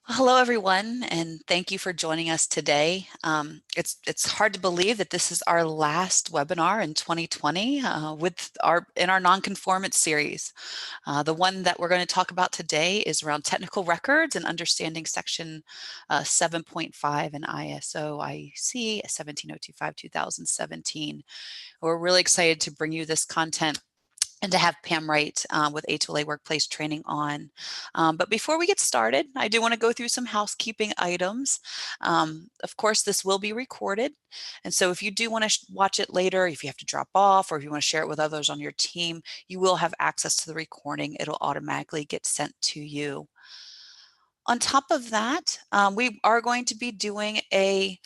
Hello, everyone, and thank you for joining us today. It's hard to believe that this is our last webinar in 2020 in our non-conformant series. The one that we're going to talk about today is around technical records and understanding Section 7.5 in ISO IEC 17025-2017. We're really excited to bring you this content and to have Pam Wright with A2LA Workplace Training on. But before we get started, I do want to go through some housekeeping items. Of course, this will be recorded. And so if you do want to watch it later, if you have to drop off or if you want to share it with others on your team, you will have access to the recording. It'll automatically get sent to you. On top of that, we are going to be doing a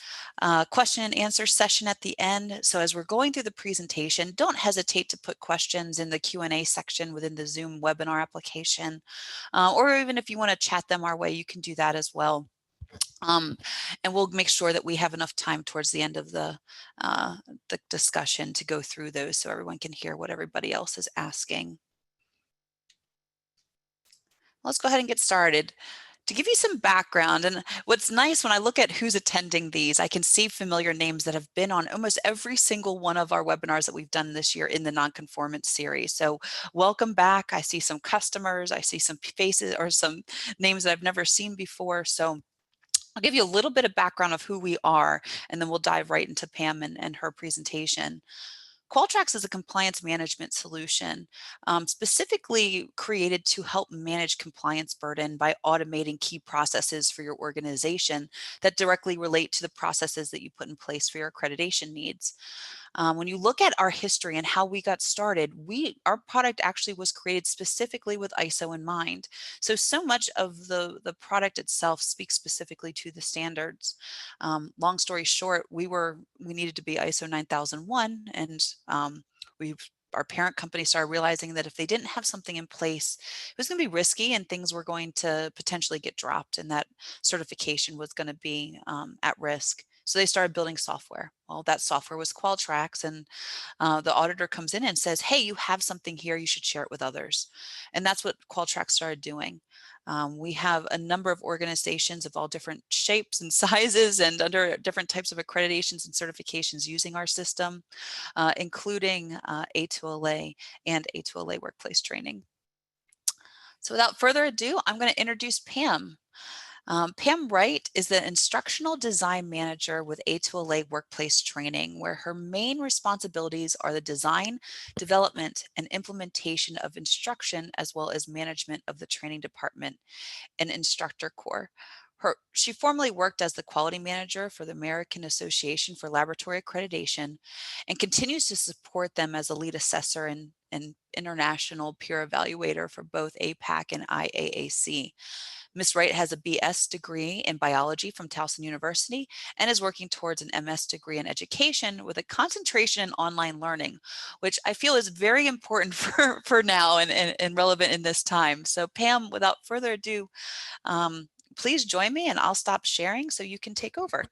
question and answer session at the end. So as we're going through the presentation, don't hesitate to put questions in the Q&A section within the Zoom webinar application. Or even if you want to chat them our way, you can do that as well. And we'll make sure that we have enough time towards the end of the discussion to go through those so everyone can hear what everybody else is asking. Let's go ahead and get started. To give you some background, and what's nice when I look at who's attending these, I can see familiar names that have been on almost every single one of our webinars that we've done this year in the non-conformant series. So welcome back. I see some customers, I see some faces or some names that I've never seen before. So I'll give you a little bit of background of who we are, and then we'll dive right into Pam and her presentation. Qualtrics is a compliance management solution specifically created to help manage compliance burden by automating key processes for your organization that directly relate to the processes that you put in place for your accreditation needs. When you look at our history and how we got started, our product actually was created specifically with ISO in mind. So much of the product itself speaks specifically to the standards. Long story short, we needed to be ISO 9001, and our parent company started realizing that if they didn't have something in place, it was going to be risky and things were going to potentially get dropped, and that certification was going to be at risk. So they started building software. Well, that software was Qualtrics, and the auditor comes in and says, hey, you have something here, you should share it with others. And that's what Qualtrics started doing. We have a number of organizations of all different shapes and sizes and under different types of accreditations and certifications using our system, including A2LA and A2LA Workplace Training. So without further ado, I'm going to introduce Pam. Pam Wright is the Instructional Design Manager with A2LA Workplace Training, where her main responsibilities are the design, development, and implementation of instruction, as well as management of the training department and instructor corps. She formerly worked as the quality manager for the American Association for Laboratory Accreditation and continues to support them as a lead assessor and international peer evaluator for both APAC and IAAC. Ms. Wright has a BS degree in biology from Towson University and is working towards an MS degree in education with a concentration in online learning, which I feel is very important for now and relevant in this time. So Pam, without further ado, please join me and I'll stop sharing so you can take over.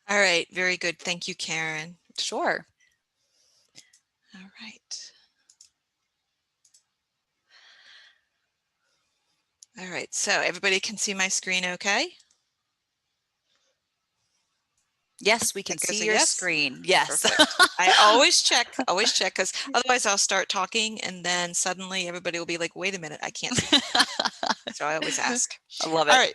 All right, very good. Thank you, Karen. Sure. All right. All right, so everybody can see my screen okay? Yes, we can see your screen. Yes. I always check, because otherwise I'll start talking and then suddenly everybody will be like, wait a minute, I can't see. So I always ask. I love it. All right.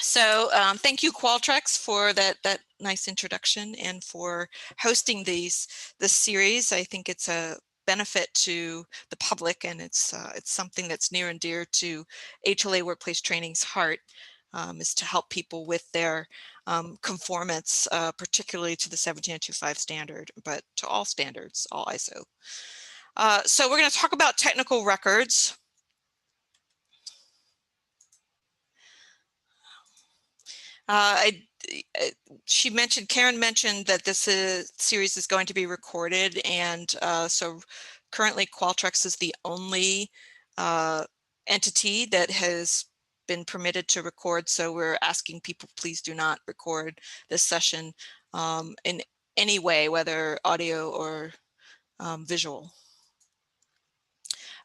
So thank you, Qualtrics, for that nice introduction and for hosting this series. I think it's a benefit to the public, and it's something that's near and dear to A2LA Workplace Training's heart, is to help people with their conformance, particularly to the 17025 standard, but to all standards, all ISO. So we're going to talk about technical records. Karen mentioned that this series is going to be recorded, and so currently Qualtrics is the only entity that has been permitted to record, so we're asking people, please do not record this session in any way, whether audio or visual.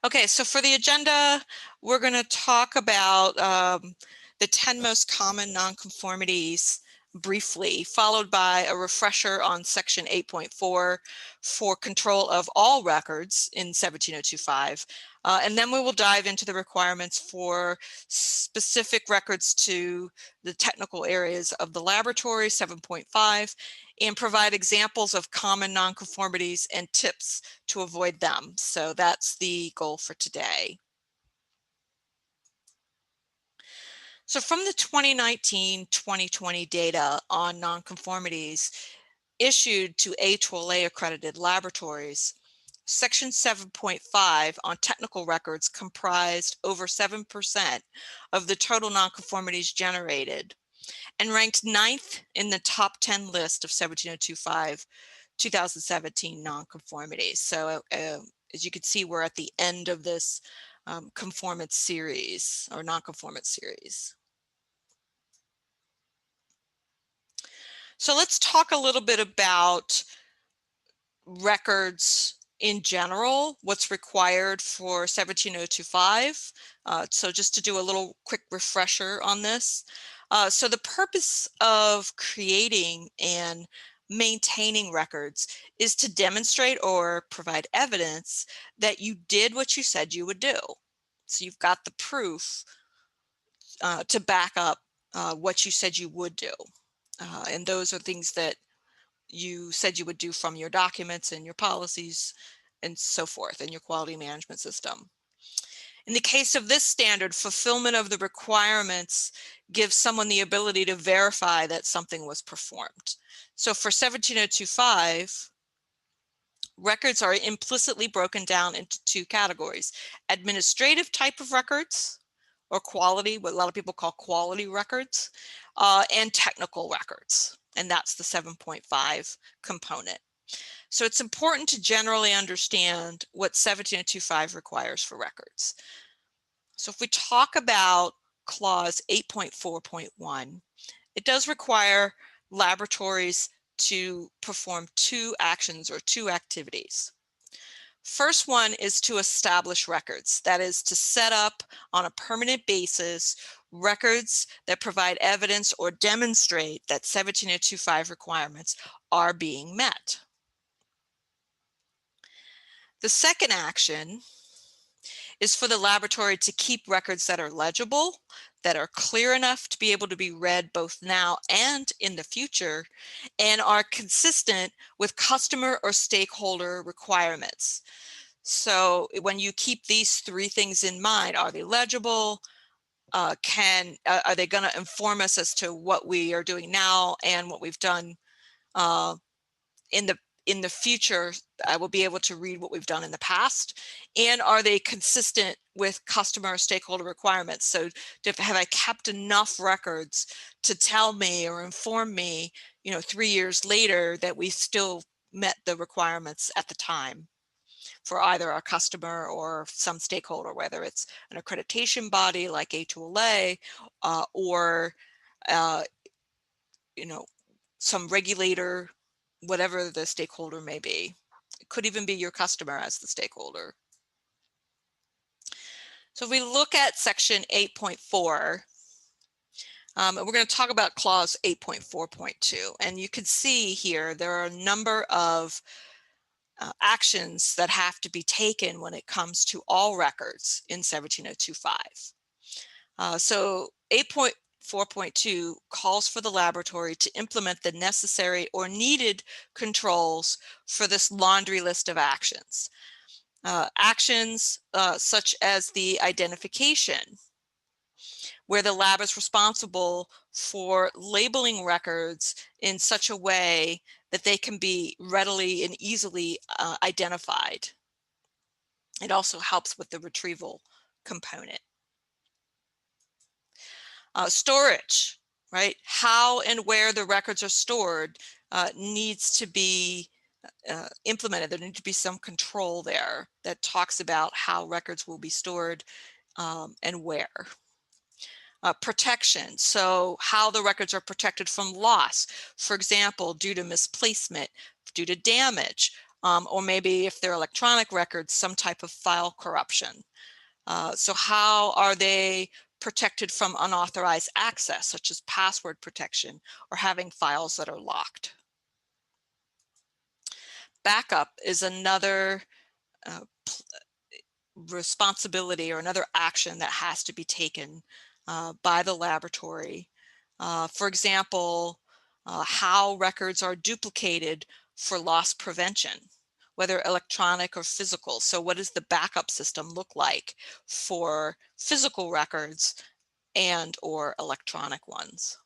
Okay, so for the agenda, we're going to talk about the 10 most common nonconformities briefly, followed by a refresher on section 8.4 for control of all records in 17025. And then we will dive into the requirements for specific records to the technical areas of the laboratory, 7.5, and provide examples of common nonconformities and tips to avoid them. So that's the goal for today. So from the 2019-2020 data on nonconformities issued to A2LA accredited laboratories, Section 7.5 on technical records comprised over 7% of the total nonconformities generated and ranked 9th in the top 10 list of 17025 2017 nonconformities. So as you can see, we're at the end of this conformance series or nonconformance series. So let's talk a little bit about records in general, what's required for 17025. So just to do a little quick refresher on this. So the purpose of creating and maintaining records is to demonstrate or provide evidence that you did what you said you would do. So you've got the proof to back up what you said you would do. And those are things that you said you would do from your documents and your policies and so forth, and your quality management system. In the case of this standard, fulfillment of the requirements gives someone the ability to verify that something was performed. So for 17025, records are implicitly broken down into two categories: administrative type of records, or quality, what a lot of people call quality records, and technical records. And that's the 7.5 component. So it's important to generally understand what 17025 requires for records. So if we talk about clause 8.4.1, it does require laboratories to perform two actions or two activities. First one is to establish records, that is to set up on a permanent basis records that provide evidence or demonstrate that 17025 requirements are being met. The second action is for the laboratory to keep records that are legible, that are clear enough to be able to be read both now and in the future, and are consistent with customer or stakeholder requirements. So when you keep these three things in mind, are they legible? Are they going to inform us as to what we are doing now and what we've done in the future? I will be able to read what we've done in the past. And are they consistent with customer or stakeholder requirements? So have I kept enough records to tell me or inform me, 3 years later that we still met the requirements at the time for either our customer or some stakeholder, whether it's an accreditation body like A2LA or some regulator, whatever the stakeholder may be. It could even be your customer as the stakeholder. So if we look at section 8.4, we're going to talk about clause 8.4.2, and you can see here there are a number of actions that have to be taken when it comes to all records in 17025. So 8.4.2 calls for the laboratory to implement the necessary or needed controls for this laundry list of actions. Actions such as the identification, where the lab is responsible for labeling records in such a way that they can be readily and easily identified. It also helps with the retrieval component. Storage, right? How and where the records are stored needs to be implemented. There needs to be some control there that talks about how records will be stored and where. Protection, so how the records are protected from loss, for example, due to misplacement, due to damage, or maybe if they're electronic records, some type of file corruption. So how are they protected from unauthorized access, such as password protection or having files that are locked? Backup is another responsibility or another action that has to be taken by the laboratory. For example, how records are duplicated for loss prevention, whether electronic or physical. So what does the backup system look like for physical records and or electronic ones?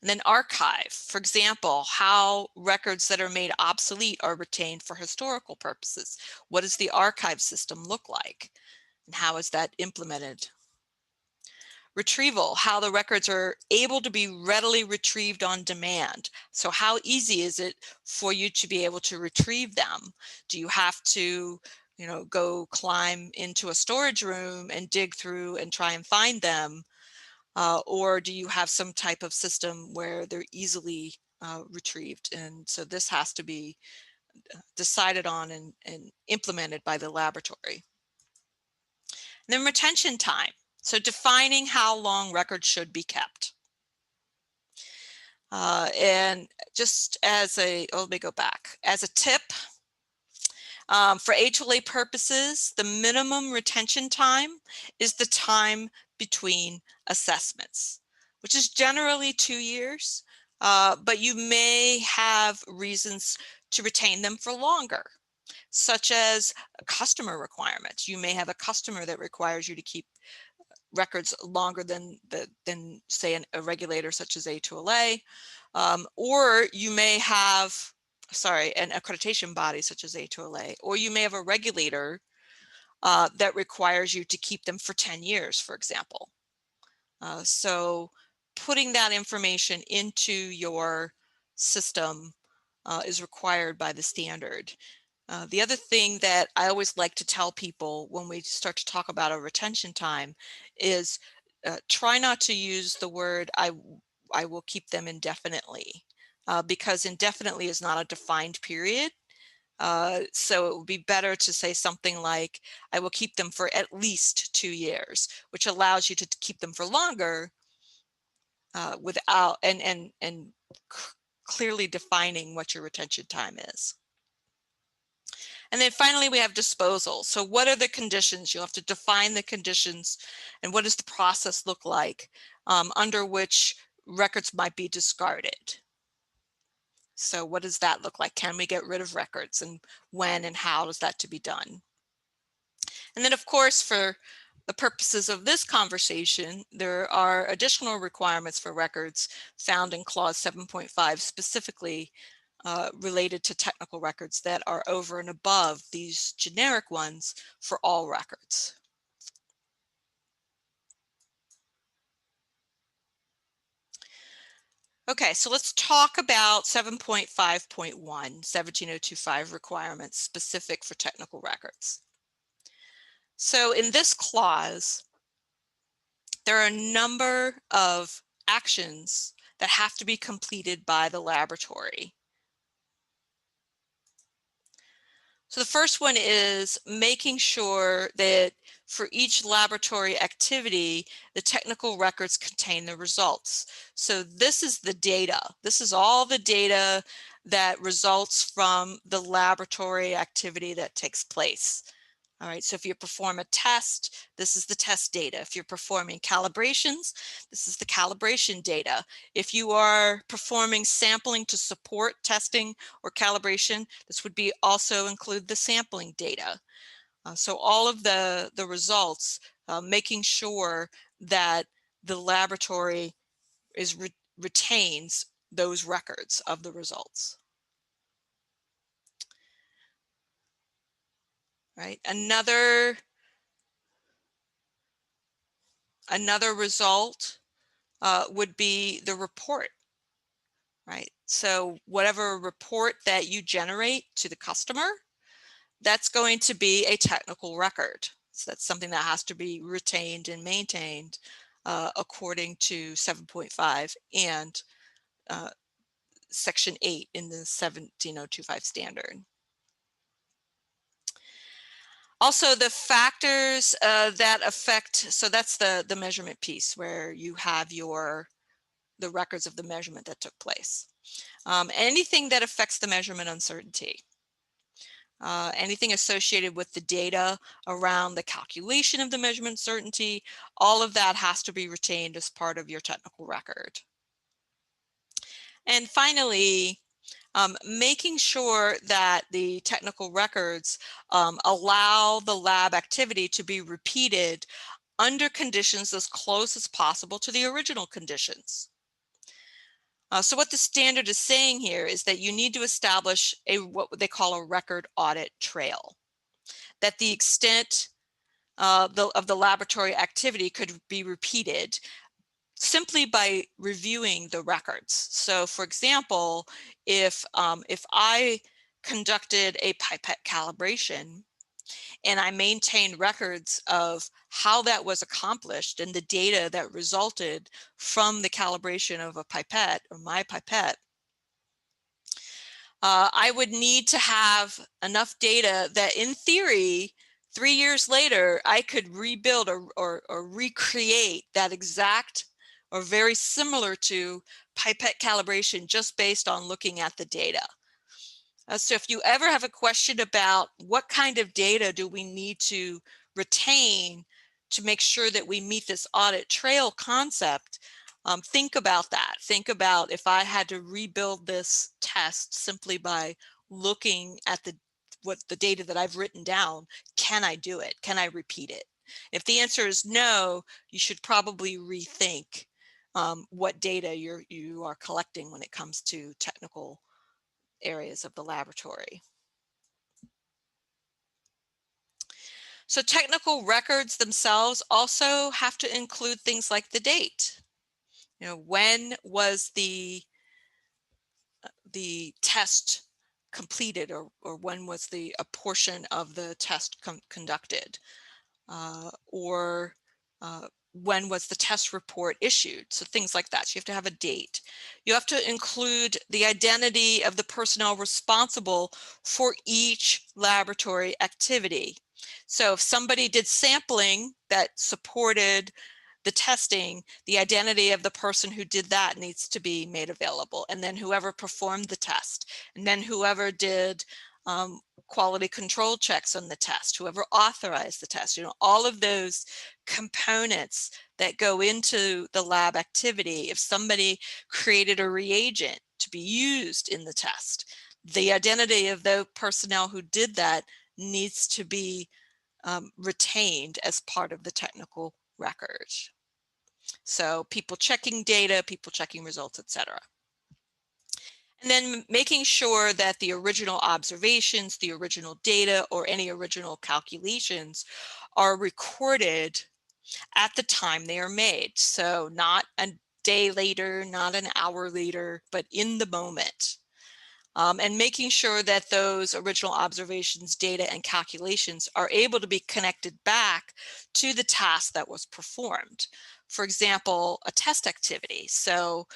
And then archive, for example, how records that are made obsolete are retained for historical purposes. What does the archive system look like? And how is that implemented? Retrieval, how the records are able to be readily retrieved on demand. So how easy is it for you to be able to retrieve them? Do you have to, go climb into a storage room and dig through and try and find them? Or do you have some type of system where they're easily retrieved? And so this has to be decided on and implemented by the laboratory. And then retention time. So defining how long records should be kept. And just as let me go back. As a tip, for HLA purposes, the minimum retention time is the time between assessments, which is generally 2 years, but you may have reasons to retain them for longer, such as customer requirements. You may have a customer that requires you to keep records longer than say a regulator such as A2LA, or you may have an accreditation body such as A2LA, or you may have a regulator that requires you to keep them for 10 years, for example. So putting that information into your system is required by the standard. The other thing that I always like to tell people when we start to talk about a retention time is try not to use the word I will keep them indefinitely, because indefinitely is not a defined period. So it would be better to say something like, I will keep them for at least 2 years, which allows you to keep them for longer without and clearly defining what your retention time is. And then finally, we have disposal. So what are the conditions? You'll have to define the conditions and what does the process look like under which records might be discarded. So what does that look like? Can we get rid of records, and when and how is that to be done? And then, of course, for the purposes of this conversation, there are additional requirements for records found in clause 7.5, specifically related to technical records that are over and above these generic ones for all records. Okay, so let's talk about 7.5.1, 17025 requirements specific for technical records. So in this clause, there are a number of actions that have to be completed by the laboratory. So the first one is making sure that for each laboratory activity, the technical records contain the results. So this is the data. This is all the data that results from the laboratory activity that takes place. All right, so if you perform a test, this is the test data. If you're performing calibrations, this is the calibration data. If you are performing sampling to support testing or calibration, this would be also include the sampling data. So all of the results, making sure that the laboratory retains those records of the results. Right, another result would be the report, right? So whatever report that you generate to the customer, that's going to be a technical record. So that's something that has to be retained and maintained according to 7.5 and Section 8 in the 17025 standard. Also, the factors that affect, so that's the measurement piece where you have the records of the measurement that took place. Anything that affects the measurement uncertainty. Anything associated with the data around the calculation of the measurement certainty, all of that has to be retained as part of your technical record. And finally, making sure that the technical records allow the lab activity to be repeated under conditions as close as possible to the original conditions. So what the standard is saying here is that you need to establish what they call a record audit trail, that the extent of the laboratory activity could be repeated simply by reviewing the records. So for example, if I conducted a pipette calibration and I maintained records of how that was accomplished and the data that resulted from the calibration of a pipette or my pipette, I would need to have enough data that in theory, 3 years later, I could rebuild or recreate that exact or very similar to pipette calibration just based on looking at the data. So if you ever have a question about what kind of data do we need to retain to make sure that we meet this audit trail concept, think about that. Think about if I had to rebuild this test simply by looking at the data that I've written down, can I do it? Can I repeat it? If the answer is no, you should probably rethink what data you are collecting when it comes to technical areas of the laboratory. So technical records themselves also have to include things like the date. You know, when was the test completed, or when was a portion of the test conducted, or when was the test report issued? So things like that. So you have to have a date. You have to include the identity of the personnel responsible for each laboratory activity. So if somebody did sampling that supported the testing, the identity of the person who did that needs to be made available. And then whoever performed the test, and then whoever did quality control checks on the test, whoever authorized the test, you know, all of those components that go into the lab activity. If somebody created a reagent to be used in the test, the identity of the personnel who did that needs to be retained as part of the technical record. So people checking data, people checking results, etc. And then making sure that the original observations, the original data, or any original calculations are recorded at the time they are made. So not a day later, not an hour later, but in the moment. And making sure that those original observations, data, and calculations are able to be connected back to the task that was performed. For example, a test activity. So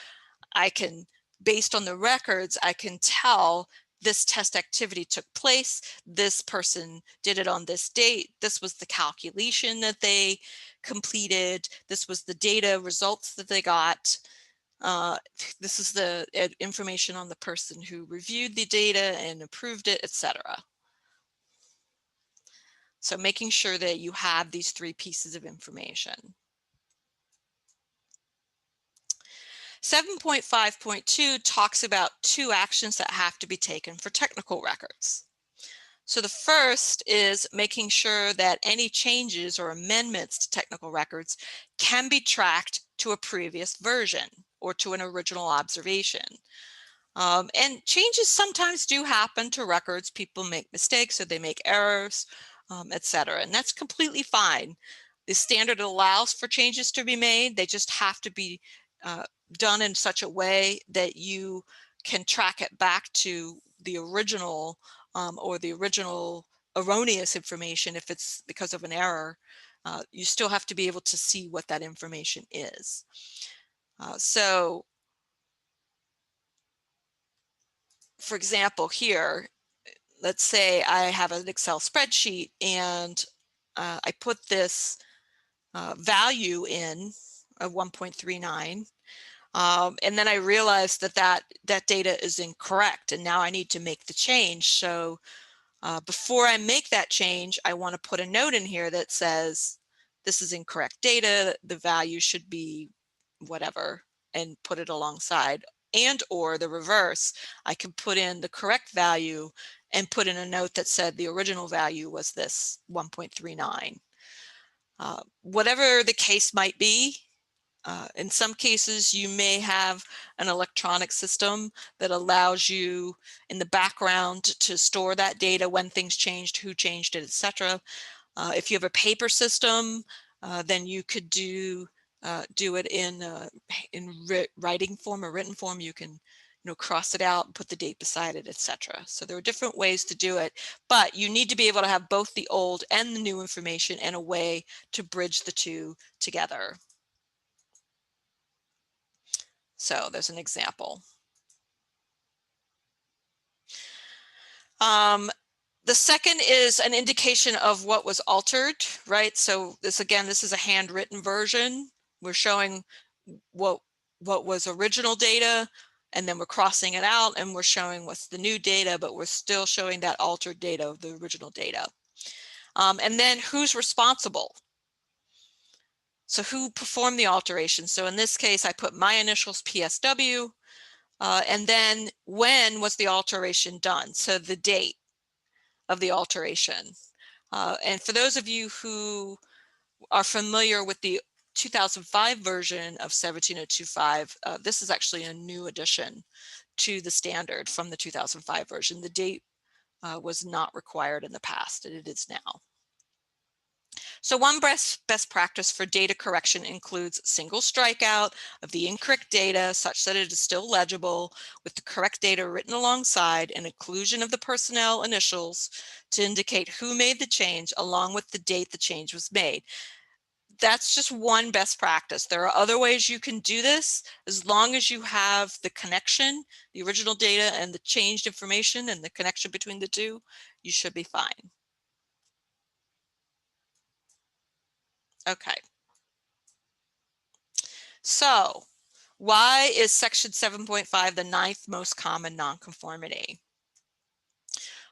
I can, based on the records, I can tell this test activity took place, this person did it on this date, this was the calculation that they completed, this was the data results that they got. This is the information on the person who reviewed the data and approved it, etc. So making sure that you have these 3 pieces of information. 7.5.2 talks about 2 actions that have to be taken for technical records. So the first is making sure that any changes or amendments to technical records can be tracked to a previous version or to an original observation. And changes sometimes do happen to records. People make mistakes or they make errors, etc. And that's completely fine. The standard allows for changes to be made. They just have to be done in such a way that you can track it back to the original or the original erroneous information. If it's because of an error, you still have to be able to see what that information is. So for example, here, let's say I have an Excel spreadsheet and I put this value in of 1.39. And then I realized that that data is incorrect, and now I need to make the change. So before I make that change, I want to put a note in here that says, this is incorrect data, the value should be whatever, and put it alongside. And or the reverse, I can put in the correct value and put in a note that said the original value was this 1.39. Whatever the case might be, in some cases, you may have an electronic system that allows you in the background to store that data when things changed, who changed it, etc. If you have a paper system, then you could do it in writing form or written form. You can cross it out and put the date beside it, etc. So there are different ways to do it, but you need to be able to have both the old and the new information and a way to bridge the two together. So there's an example. The second is an indication of what was altered, right? So this is a handwritten version. We're showing what was original data, and then we're crossing it out and we're showing what's the new data, but we're still showing that altered data of the original data. And then who's responsible? So who performed the alteration? So in this case, I put my initials PSW, and then when was the alteration done? So the date of the alteration. And for those of you who are familiar with the 2005 version of 17025, this is actually a new addition to the standard from the 2005 version. The date was not required in the past, and it is now. So one best practice for data correction includes single strikeout of the incorrect data such that it is still legible with the correct data written alongside, and inclusion of the personnel initials to indicate who made the change along with the date the change was made. That's just one best practice. There are other ways you can do this. As long as you have the connection, the original data and the changed information and the connection between the two, you should be fine. Okay. So why is section 7.5 the 9th most common nonconformity?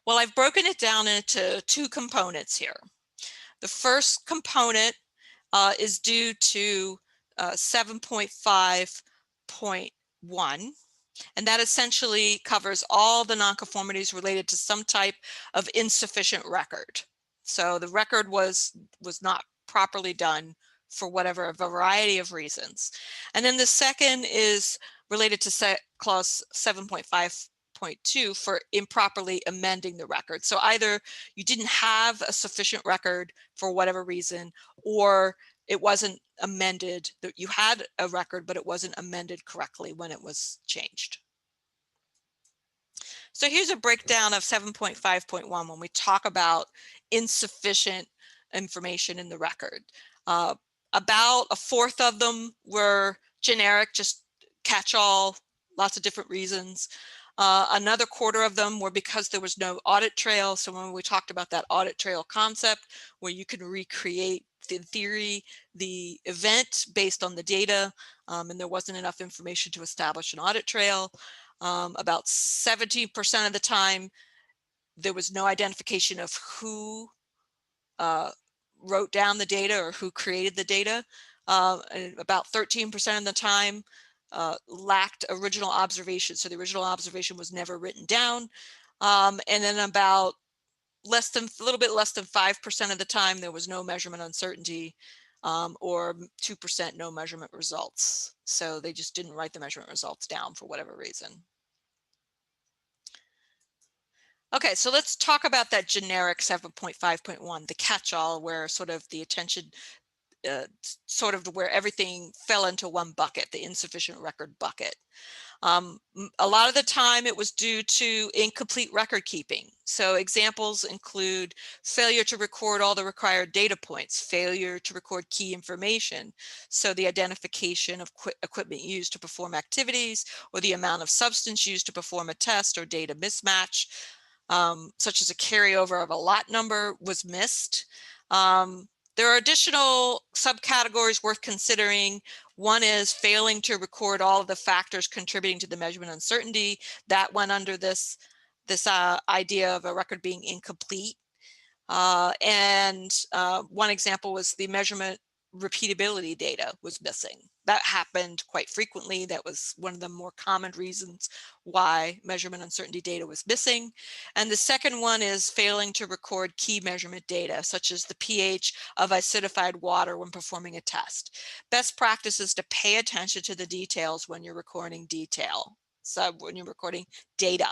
Well, I've broken it down into two components here. The first component is due to 7.5.1, and that essentially covers all the nonconformities related to some type of insufficient record. So the record was not properly done for whatever, a variety of reasons. And then the second is related to clause 7.5.2 for improperly amending the record. So either you didn't have a sufficient record for whatever reason, or it wasn't amended, that you had a record, but it wasn't amended correctly when it was changed. So here's a breakdown of 7.5.1 when we talk about insufficient information in the record. About a fourth of them were generic, just catch-all, lots of different reasons. Another quarter of them were because there was no audit trail. So when we talked about that audit trail concept, where you can recreate, in theory, the event based on the data, and there wasn't enough information to establish an audit trail. About 70% of the time, there was no identification of who wrote down the data or who created the data. And about 13% of the time lacked original observation. So the original observation was never written down. And then about a little bit less than 5% of the time, there was no measurement uncertainty, or 2% no measurement results. So they just didn't write the measurement results down for whatever reason. Okay, so let's talk about that generic 7.5.1, the catch-all, where sort of the attention sort of where everything fell into one bucket, the insufficient record bucket. A lot of the time it was due to incomplete record keeping. So examples include failure to record all the required data points, failure to record key information. So the identification of equipment used to perform activities, or the amount of substance used to perform a test, or data mismatch, such as a carryover of a lot number was missed. There are additional subcategories worth considering. One is failing to record all of the factors contributing to the measurement uncertainty. That went under this idea of a record being incomplete. One example was the measurement repeatability data was missing. That happened quite frequently. That was one of the more common reasons why measurement uncertainty data was missing. And the second one is failing to record key measurement data, such as the pH of acidified water when performing a test. Best practice is to pay attention to the details when you're recording when you're recording data.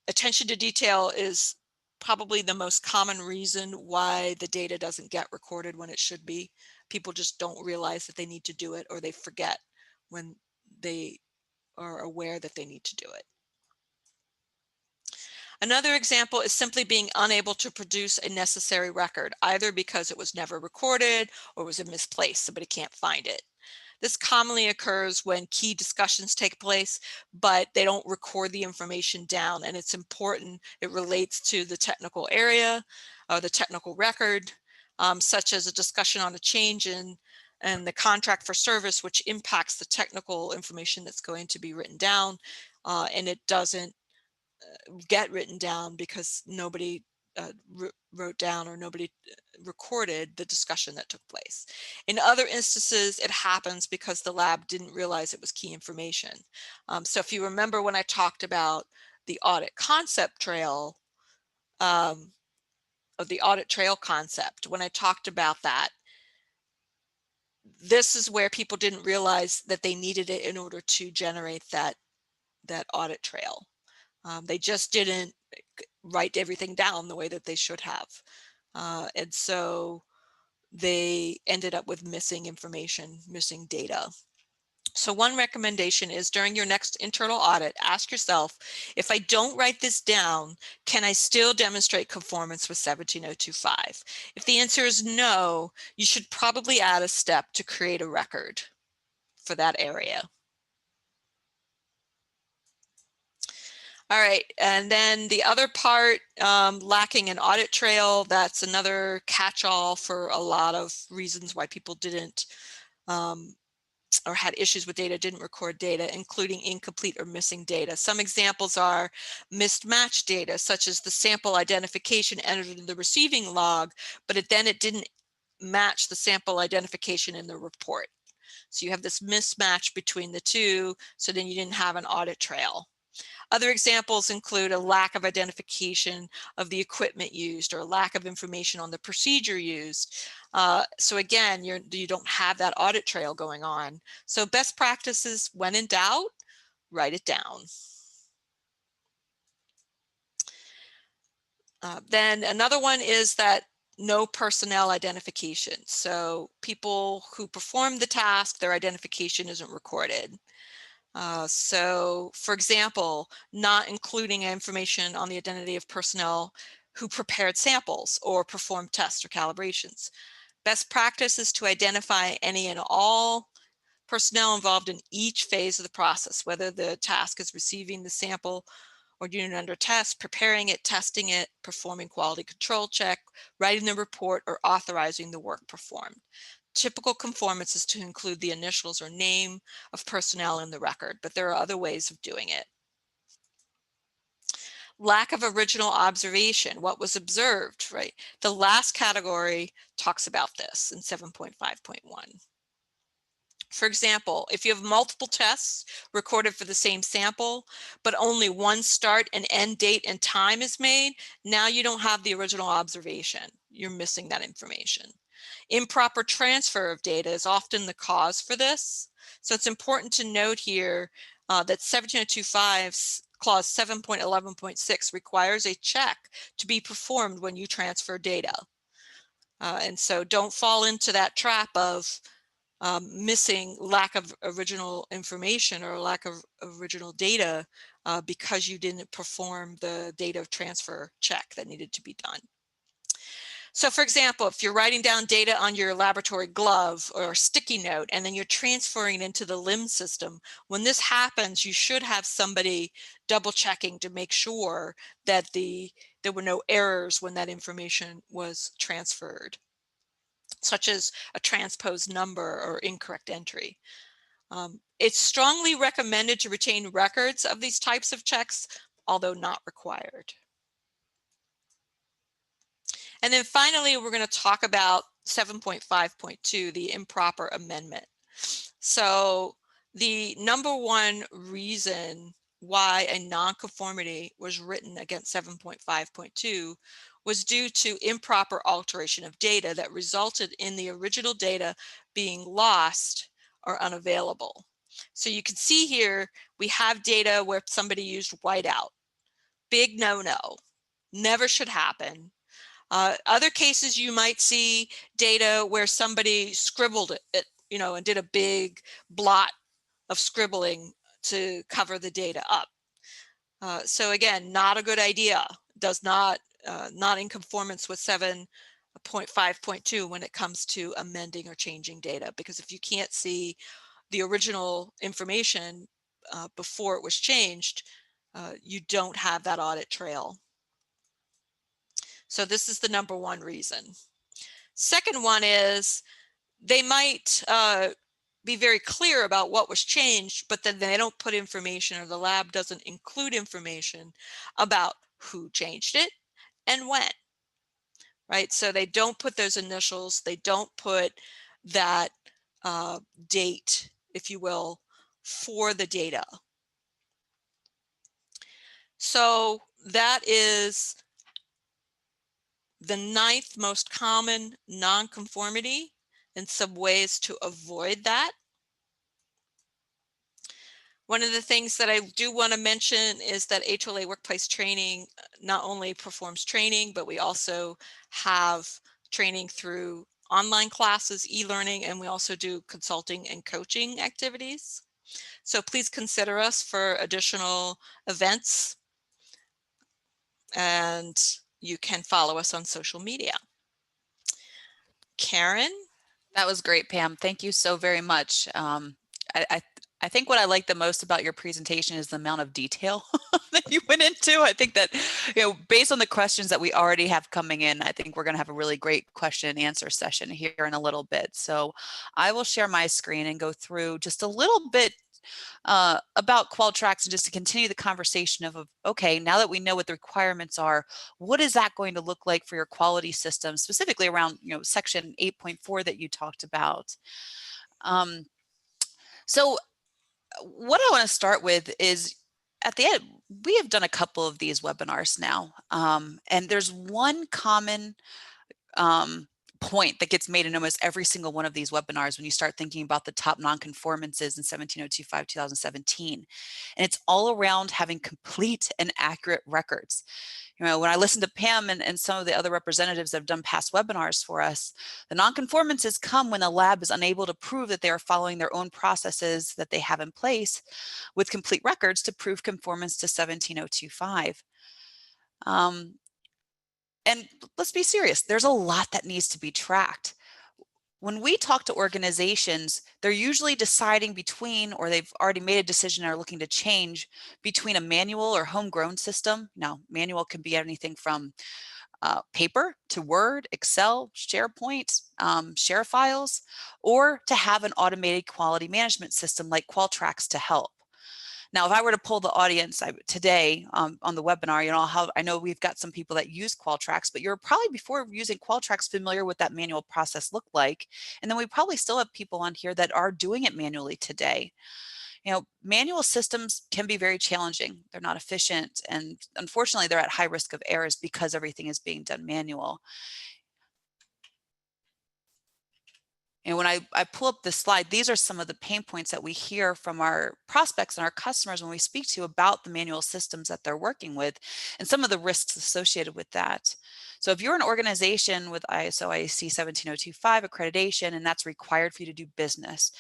Attention to detail is probably the most common reason why the data doesn't get recorded when it should be. People just don't realize that they need to do it, or they forget when they are aware that they need to do it. Another example is simply being unable to produce a necessary record, either because it was never recorded or was misplaced, somebody can't find it. This commonly occurs when key discussions take place, but they don't record the information down, and it's important. It relates to the technical area or the technical record, such as a discussion on a change in the contract for service, which impacts the technical information that's going to be written down, and it doesn't get written down because nobody wrote down or nobody recorded the discussion that took place. In other instances, it happens because the lab didn't realize it was key information. So if you remember when I talked about the audit concept trail, of the audit trail concept, when I talked about that, this is where people didn't realize that they needed it in order to generate that audit trail. They just didn't write everything down the way that they should have. And so they ended up with missing information, missing data. So one recommendation is during your next internal audit, ask yourself, if I don't write this down, can I still demonstrate conformance with 17025? If the answer is no, you should probably add a step to create a record for that area. All right, and then the other part, lacking an audit trail, that's another catch-all for a lot of reasons why people didn't or had issues with data, didn't record data, including incomplete or missing data. Some examples are mismatched data, such as the sample identification entered in the receiving log, but it didn't match the sample identification in the report. So you have this mismatch between the two, so then you didn't have an audit trail. Other examples include a lack of identification of the equipment used, or a lack of information on the procedure used. So again, you don't have that audit trail going on. So best practices, when in doubt, write it down. Then another one is that no personnel identification. So people who perform the task, their identification isn't recorded. So for example, not including information on the identity of personnel who prepared samples or performed tests or calibrations. Best practice is to identify any and all personnel involved in each phase of the process, whether the task is receiving the sample or unit under test, preparing it, testing it, performing quality control check, writing the report, or authorizing the work performed. Typical conformance is to include the initials or name of personnel in the record, but there are other ways of doing it. Lack of original observation, what was observed, right? The last category talks about this in 7.5.1. For example, if you have multiple tests recorded for the same sample, but only one start and end date and time is made, now you don't have the original observation. You're missing that information. Improper transfer of data is often the cause for this. So it's important to note here that 17025's clause 7.11.6 requires a check to be performed when you transfer data. And so don't fall into that trap of missing lack of original information or lack of original data because you didn't perform the data transfer check that needed to be done. So for example, if you're writing down data on your laboratory glove or sticky note, and then you're transferring it into the LIMS system, when this happens, you should have somebody double checking to make sure that there were no errors when that information was transferred, such as a transposed number or incorrect entry. It's strongly recommended to retain records of these types of checks, although not required. And then finally, we're going to talk about 7.5.2, the improper amendment. So the number one reason why a nonconformity was written against 7.5.2 was due to improper alteration of data that resulted in the original data being lost or unavailable. So you can see here, we have data where somebody used whiteout. Big no-no, never should happen. Other cases, you might see data where somebody scribbled it, and did a big blot of scribbling to cover the data up. So again, not a good idea. Does not in conformance with 7.5.2 when it comes to amending or changing data, because if you can't see the original information before it was changed, you don't have that audit trail. So this is the number one reason. Second one is they might be very clear about what was changed, but then they don't put information, or the lab doesn't include information about who changed it and when, right? So they don't put those initials, they don't put that date, if you will, for the data. So that is the 9th most common nonconformity, and some ways to avoid that. One of the things that I do want to mention is that HLA Workplace Training not only performs training, but we also have training through online classes, e-learning, and we also do consulting and coaching activities. So please consider us for additional events, and you can follow us on social media. Karen? That was great, Pam. Thank you so very much. I think what I like the most about your presentation is the amount of detail that you went into. I think that, based on the questions that we already have coming in, I think we're going to have a really great question and answer session here in a little bit. So I will share my screen and go through just a little bit about Qualtrics, and just to continue the conversation of, okay, now that we know what the requirements are, what is that going to look like for your quality system, specifically around section 8.4 that you talked about. So what I want to start with is, at the end, we have done a couple of these webinars now, and there's one common point that gets made in almost every single one of these webinars when you start thinking about the top non-conformances in 17025 2017, and it's all around having complete and accurate records. When I listen to Pam and some of the other representatives that have done past webinars for us, the non-conformances come when the lab is unable to prove that they are following their own processes that they have in place with complete records to prove conformance to 17025. And let's be serious, there's a lot that needs to be tracked. When we talk to organizations, they're usually deciding between, or they've already made a decision and are looking to change between a manual or homegrown system. Now, manual can be anything from paper to Word, Excel, SharePoint, share files, or to have an automated quality management system like Qualtrics to help. Now, if I were to poll the audience today on the webinar, I know we've got some people that use Qualtrics, but you're probably, before using Qualtrics, familiar with that manual process look like. And then we probably still have people on here that are doing it manually today. Manual systems can be very challenging. They're not efficient, and unfortunately, they're at high risk of errors because everything is being done manual. When I pull up this slide, these are some of the pain points that we hear from our prospects and our customers when we speak to about the manual systems that they're working with and some of the risks associated with that. So if you're an organization with ISO IEC 17025 accreditation, and that's required for you to do business,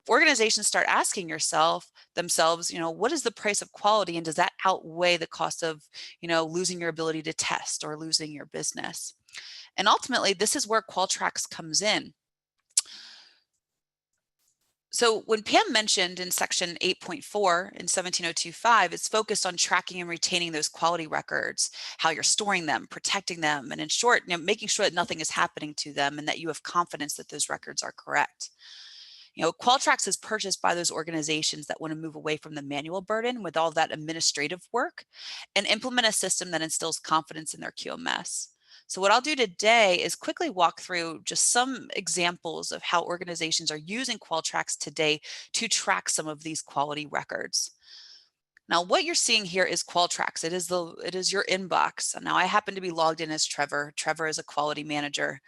organizations start asking themselves, what is the price of quality, and does that outweigh the cost of, losing your ability to test or losing your business? And ultimately, this is where Qualtrics comes in. So when Pam mentioned in section 8.4 in 17025, it's focused on tracking and retaining those quality records, how you're storing them, protecting them, and in short, making sure that nothing is happening to them and that you have confidence that those records are correct. Qualtrics is purchased by those organizations that want to move away from the manual burden with all that administrative work and implement a system that instills confidence in their QMS. So what I'll do today is quickly walk through just some examples of how organizations are using Qualtrics today to track some of these quality records. Now, what you're seeing here is Qualtrics. It is your inbox. Now, I happen to be logged in as Trevor. Trevor is a quality manager.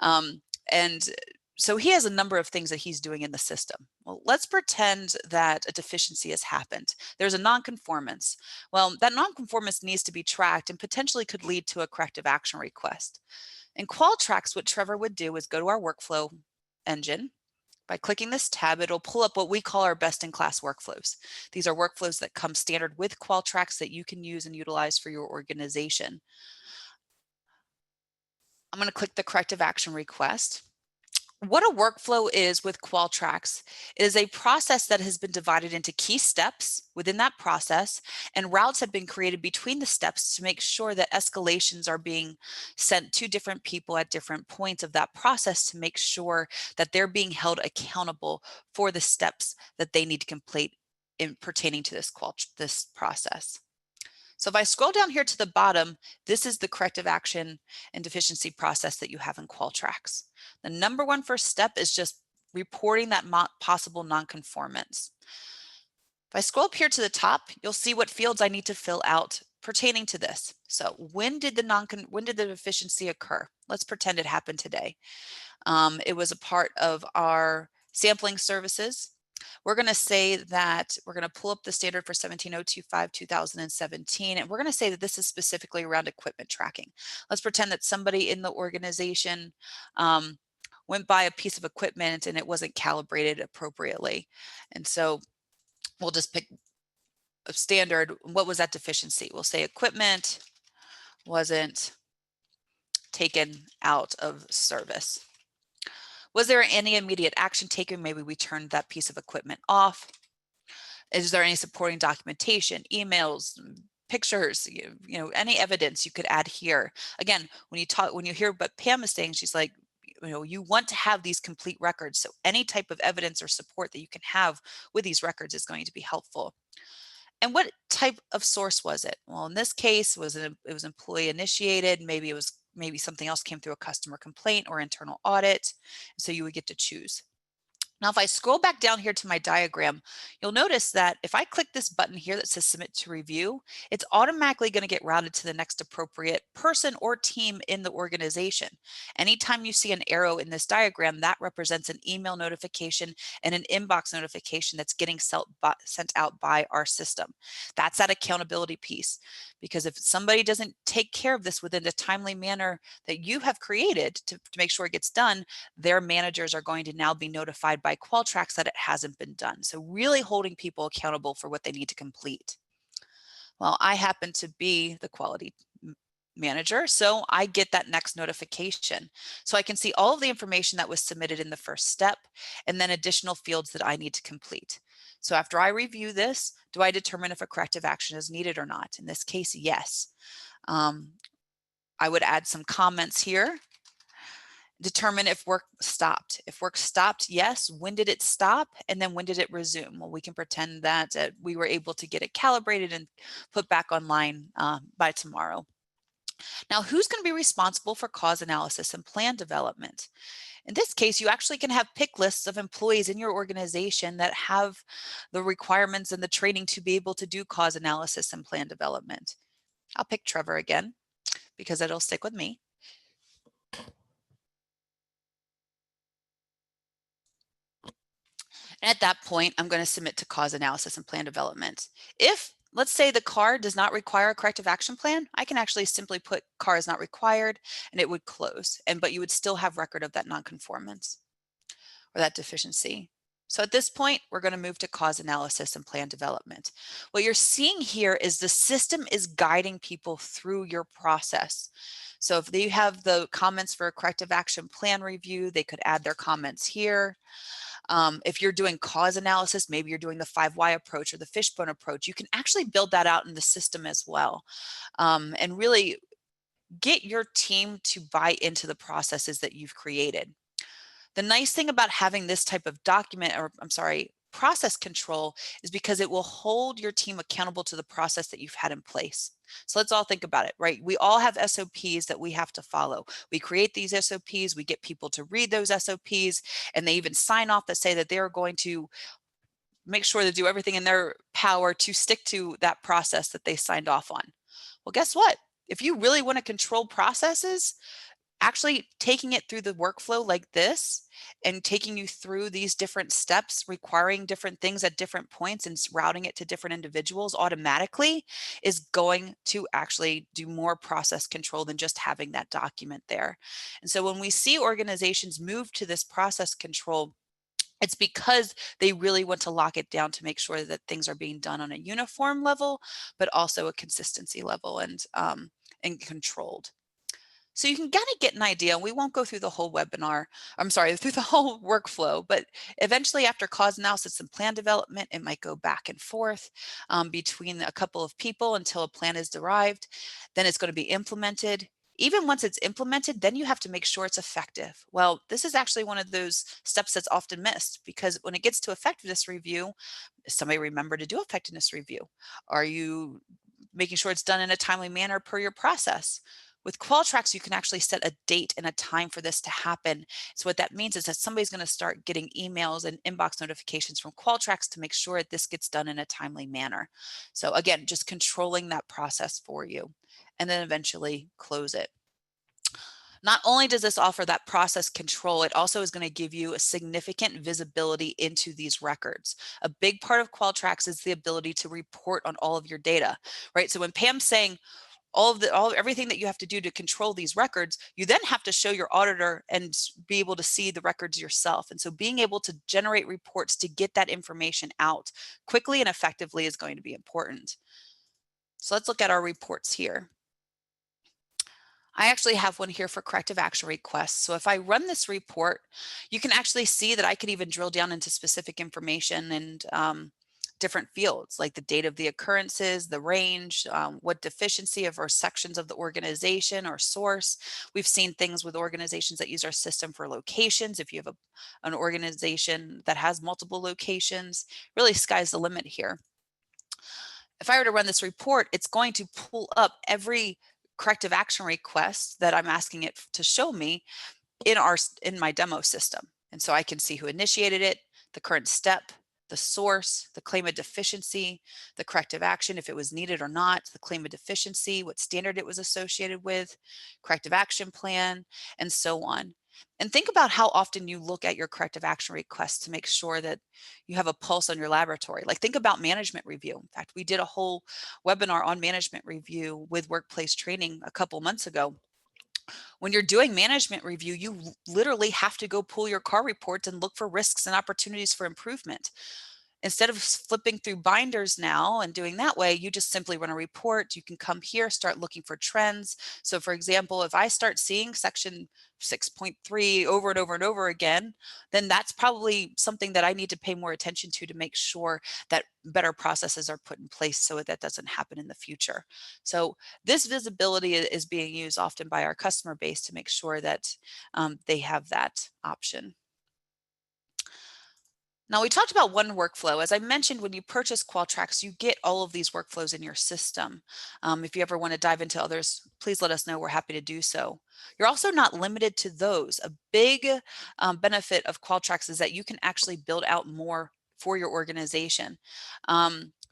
And so he has a number of things that he's doing in the system. Well, let's pretend that a deficiency has happened. There's a non-conformance. Well, that non-conformance needs to be tracked and potentially could lead to a corrective action request. In Qualtrics, what Trevor would do is go to our workflow engine. By clicking this tab, it'll pull up what we call our best-in-class workflows. These are workflows that come standard with Qualtrics that you can use and utilize for your organization. I'm going to click the corrective action request. What a workflow is with Qualtrics, it is a process that has been divided into key steps within that process, and routes have been created between the steps to make sure that escalations are being sent to different people at different points of that process to make sure that they're being held accountable for the steps that they need to complete in pertaining to this process. So if I scroll down here to the bottom, this is the corrective action and deficiency process that you have in Qualtrics. The number one first step is just reporting that possible non-conformance. If I scroll up here to the top, you'll see what fields I need to fill out pertaining to this. So when did the deficiency occur? Let's pretend it happened today. It was a part of our sampling services. We're going to say that we're going to pull up the standard for 17025 2017, and we're going to say that this is specifically around equipment tracking. Let's pretend that somebody in the organization went by a piece of equipment and it wasn't calibrated appropriately. And so we'll just pick a standard. What was that deficiency? We'll say equipment wasn't taken out of service. Was there any immediate action taken? Maybe we turned that piece of equipment off. Is there any supporting documentation, emails, pictures, any evidence you could add here? Again, when you hear what Pam is saying, she's like, you want to have these complete records. So any type of evidence or support that you can have with these records is going to be helpful. And what type of source was it? Well, in this case, it was employee initiated. Maybe something else came through a customer complaint or internal audit. So you would get to choose. Now, if I scroll back down here to my diagram, you'll notice that if I click this button here that says submit to review, it's automatically going to get routed to the next appropriate person or team in the organization. Anytime you see an arrow in this diagram, that represents an email notification and an inbox notification that's getting sent out by our system. That's that accountability piece, because if somebody doesn't take care of this within the timely manner that you have created to make sure it gets done, their managers are going to now be notified by Qualtrics that it hasn't been done. So really holding people accountable for what they need to complete. Well, I happen to be the quality manager, so I get that next notification. So I can see all of the information that was submitted in the first step and then additional fields that I need to complete. So after I review this, do I determine if a corrective action is needed or not? In this case, yes. I would add some comments here. Determine if work stopped. If work stopped, yes. When did it stop? And then when did it resume? Well, we can pretend that we were able to get it calibrated and put back online by tomorrow. Now, who's going to be responsible for cause analysis and plan development? In this case, you actually can have pick lists of employees in your organization that have the requirements and the training to be able to do cause analysis and plan development. I'll pick Trevor again because it'll stick with me. And at that point, I'm going to submit to cause analysis and plan development. If, let's say, the CAR does not require a corrective action plan, I can actually simply put CAR is not required and it would close. But you would still have record of that nonconformance or that deficiency. So at this point, we're going to move to cause analysis and plan development. What you're seeing here is the system is guiding people through your process. So if they have the comments for a corrective action plan review, they could add their comments here. If you're doing cause analysis, maybe you're doing the 5 why approach or the fishbone approach, you can actually build that out in the system as well, and really get your team to buy into the processes that you've created. The nice thing about having this type of document, or I'm sorry, process control, is because it will hold your team accountable to the process that you've had in place. So let's all think about it, right? We all have SOPs that we have to follow. We create these SOPs, we get people to read those SOPs, and they even sign off that say that they're going to make sure to do everything in their power to stick to that process that they signed off on. Well, guess what? If you really want to control processes, actually taking it through the workflow like this and taking you through these different steps, requiring different things at different points and routing it to different individuals automatically is going to actually do more process control than just having that document there. And so when we see organizations move to this process control, it's because they really want to lock it down to make sure that things are being done on a uniform level, but also a consistency level and controlled. So you can kind of get an idea. We won't go through the whole webinar, I'm sorry, through the whole workflow, but eventually after cause analysis and plan development, it might go back and forth between a couple of people until a plan is derived. Then it's going to be implemented. Even once it's implemented, then you have to make sure it's effective. Well, this is actually one of those steps that's often missed, because when it gets to effectiveness review, does somebody remember to do effectiveness review? Are you making sure it's done in a timely manner per your process? With Qualtrics, you can actually set a date and a time for this to happen. So what that means is that somebody's going to start getting emails and inbox notifications from Qualtrics to make sure that this gets done in a timely manner. So again, just controlling that process for you, and then eventually close it. Not only does this offer that process control, it also is going to give you a significant visibility into these records. A big part of Qualtrics is the ability to report on all of your data, right? So when Pam's saying, everything that you have to do to control these records, you then have to show your auditor and be able to see the records yourself. And so being able to generate reports to get that information out quickly and effectively is going to be important. So let's look at our reports here. I actually have one here for corrective action requests. So if I run this report, you can actually see that I could even drill down into specific information and different fields, like the date of the occurrences, the range, what deficiency of or sections of the organization or source. We've seen things with organizations that use our system for locations. If you have an organization that has multiple locations, really sky's the limit here. If I were to run this report, it's going to pull up every corrective action request that I'm asking it to show me in my demo system. And so I can see who initiated it, the current step, the source, the claim of deficiency, the corrective action, if it was needed or not, the claim of deficiency, what standard it was associated with, corrective action plan, and so on. And think about how often you look at your corrective action requests to make sure that you have a pulse on your laboratory. Like, think about management review. In fact, we did a whole webinar on management review with workplace training a couple months ago. When you're doing management review, you literally have to go pull your CAR reports and look for risks and opportunities for improvement. Instead of flipping through binders now and doing that way, you just simply run a report. You can come here, start looking for trends. So for example, if I start seeing section 6.3 over and over and over again, then that's probably something that I need to pay more attention to make sure that better processes are put in place so that doesn't happen in the future. So this visibility is being used often by our customer base to make sure that they have that option. Now, we talked about one workflow. As I mentioned, when you purchase Qualtrics, you get all of these workflows in your system. If you ever want to dive into others, please let us know. We're happy to do so. You're also not limited to those. A big benefit of Qualtrics is that you can actually build out more for your organization.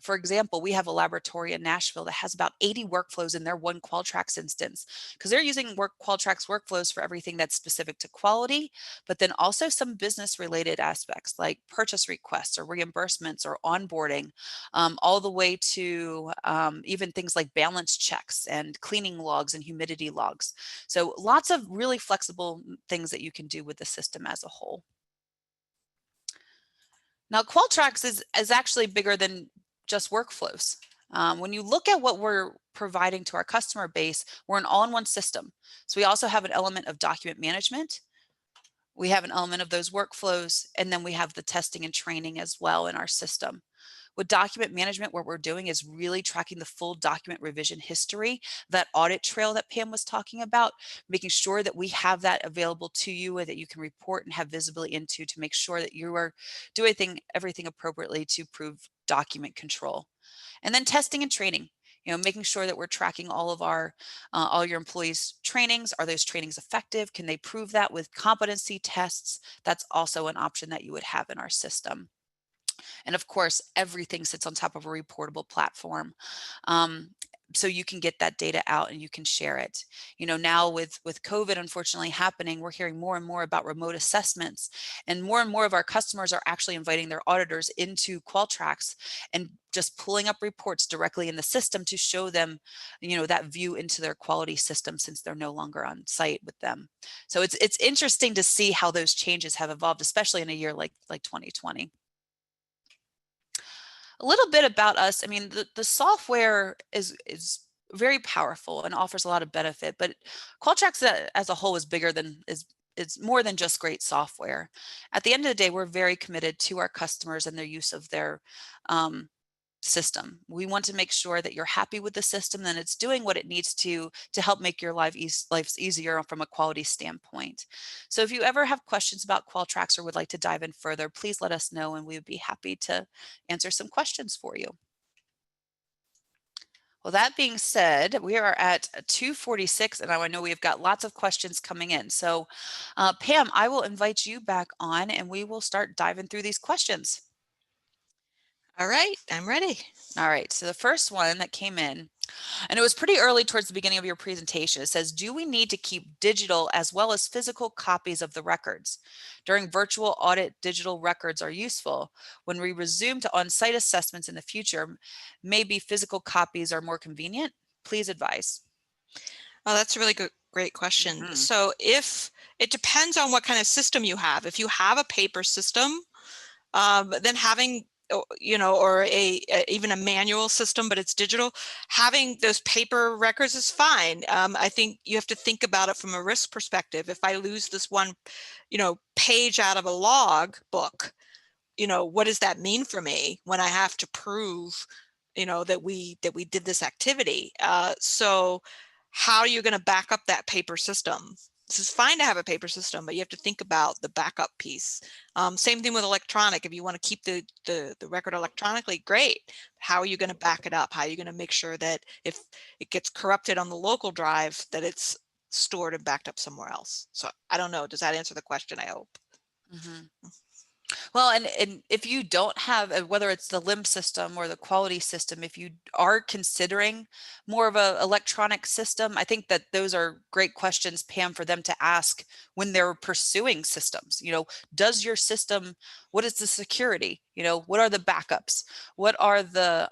For example, we have a laboratory in Nashville that has about 80 workflows in their one Qualtrics instance because they're using Qualtrics workflows for everything that's specific to quality, but then also some business related aspects like purchase requests or reimbursements or onboarding, all the way to even things like balance checks and cleaning logs and humidity logs. So lots of really flexible things that you can do with the system as a whole. Now, Qualtrics is actually bigger than just workflows. When you look at what we're providing to our customer base, we're an all-in-one system. So we also have an element of document management. We have an element of those workflows, and then we have the testing and training as well in our system. With document management, what we're doing is really tracking the full document revision history, that audit trail that Pam was talking about, making sure that we have that available to you and that you can report and have visibility into to make sure that you are doing everything appropriately to prove document control. And then testing and training. Making sure that we're tracking all your employees' trainings. Are those trainings effective? Can they prove that with competency tests? That's also an option that you would have in our system. And of course, everything sits on top of a reportable platform. So you can get that data out and you can share it. Now with COVID unfortunately happening, we're hearing more and more about remote assessments, and more of our customers are actually inviting their auditors into Qualtrics and just pulling up reports directly in the system to show them, that view into their quality system since they're no longer on site with them. So it's interesting to see how those changes have evolved, especially in a year like 2020. A little bit about us. I mean, the software is very powerful and offers a lot of benefit, but Qualtrics as a whole is bigger than it's more than just great software. At the end of the day, we're very committed to our customers and their use of their system. We want to make sure that you're happy with the system and it's doing what it needs to help make your lives easier from a quality standpoint. So if you ever have questions about Qualtrics or would like to dive in further, please let us know and we would be happy to answer some questions for you. Well, that being said, we are at 2:46 and I know we've got lots of questions coming in. So Pam, I will invite you back on and we will start diving through these questions. All right, I'm ready. All right, so the first one that came in, and it was pretty early towards the beginning of your presentation. It says, do we need to keep digital as well as physical copies of the records? During virtual audit, digital records are useful. When we resume to on-site assessments in the future, maybe physical copies are more convenient? Please advise. Oh, that's a really great question. Mm-hmm. So if it depends on what kind of system you have. If you have a paper system, then having or even a manual system, but it's digital, having those paper records is fine. I think you have to think about it from a risk perspective. If I lose this one, page out of a log book, what does that mean for me when I have to prove, that we did this activity? So how are you going to back up that paper system? This is fine to have a paper system, but you have to think about the backup piece. Same thing with electronic. If you want to keep the record electronically, great. How are you going to back it up? How are you going to make sure that if it gets corrupted on the local drive, that it's stored and backed up somewhere else? So I don't know. Does that answer the question? I hope. Mm-hmm. Well, and if you don't have, whether it's the LIMS system or the quality system, if you are considering more of an electronic system, I think that those are great questions, Pam, for them to ask when they're pursuing systems. Does your system, what is the security? What are the backups? What are the,